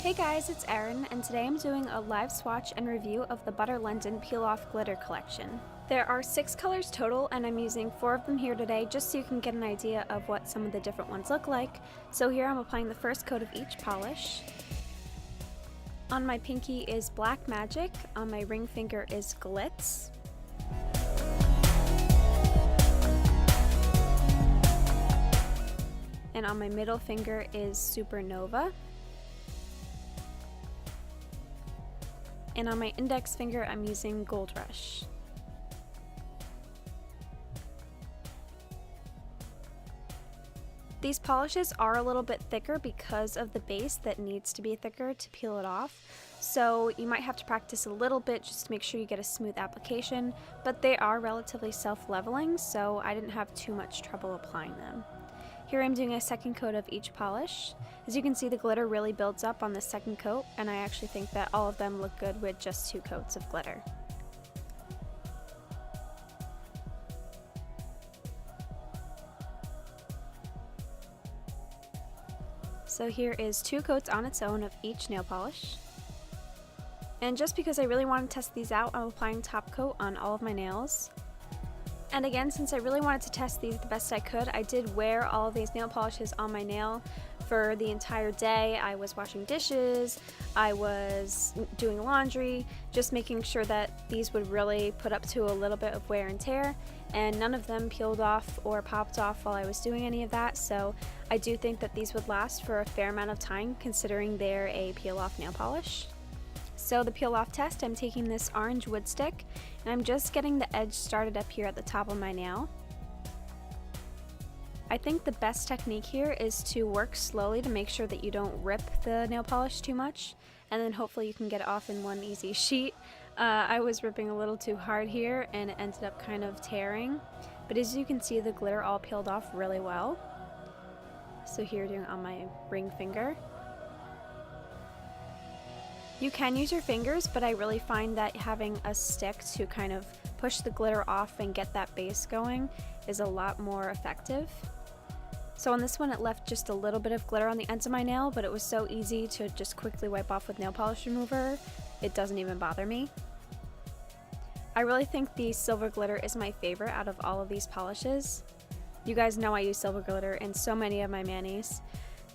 Hey guys, it's Erin, and today I'm doing a live swatch and review of the Butter London Peel-Off Glitter Collection. There are 6 colors total, and I'm using 4 of them here today just so you can get an idea of what some of the different ones look like. So here I'm applying the first coat of each polish. On my pinky is Black Magic, on my ring finger is Glitz. And on my middle finger is Supernova. And on my index finger, I'm using Gold Rush. These polishes are a little bit thicker because of the base that needs to be thicker to peel it off. So you might have to practice a little bit just to make sure you get a smooth application, but they are relatively self-leveling, so I didn't have too much trouble applying them. Here I'm doing a second coat of each polish. As you can see, the glitter really builds up on the second coat, and I actually think that all of them look good with just 2 coats of glitter. So here is 2 coats on its own of each nail polish. And just because I really want to test these out, I'm applying top coat on all of my nails. And again, since I really wanted to test these the best I could, I did wear all of these nail polishes on my nail for the entire day. I was washing dishes, I was doing laundry, just making sure that these would really put up to a little bit of wear and tear, and none of them peeled off or popped off while I was doing any of that, so I do think that these would last for a fair amount of time considering they're a peel-off nail polish. So the peel-off test, I'm taking this orange wood stick, and I'm just getting the edge started up here at the top of my nail. I think the best technique here is to work slowly to make sure that you don't rip the nail polish too much, and then hopefully you can get it off in one easy sheet. I was ripping a little too hard here, and it ended up kind of tearing, but as you can see, the glitter all peeled off really well. So here, doing it on my ring finger. You can use your fingers, but I really find that having a stick to kind of push the glitter off and get that base going is a lot more effective. So on this one, it left just a little bit of glitter on the ends of my nail, but it was so easy to just quickly wipe off with nail polish remover, it doesn't even bother me. I really think the silver glitter is my favorite out of all of these polishes. You guys know I use silver glitter in so many of my manis.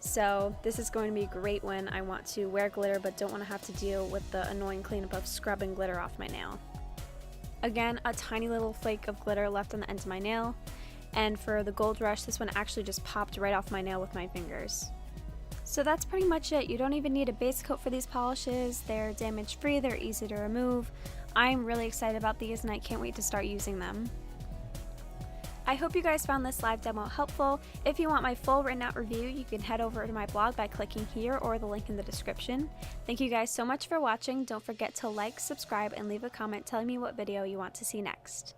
So this is going to be great when I want to wear glitter but don't want to have to deal with the annoying cleanup of scrubbing glitter off my nail. Again, a tiny little flake of glitter left on the end of my nail, and for the Gold Rush, this one actually just popped right off my nail with my fingers. So that's pretty much it. You don't even need a base coat for these polishes. They're damage free, they're easy to remove. I'm really excited about these and I can't wait to start using them. I hope you guys found this live demo helpful. If you want my full written out review, you can head over to my blog by clicking here or the link in the description. Thank you guys so much for watching. Don't forget to like, subscribe, and leave a comment telling me what video you want to see next.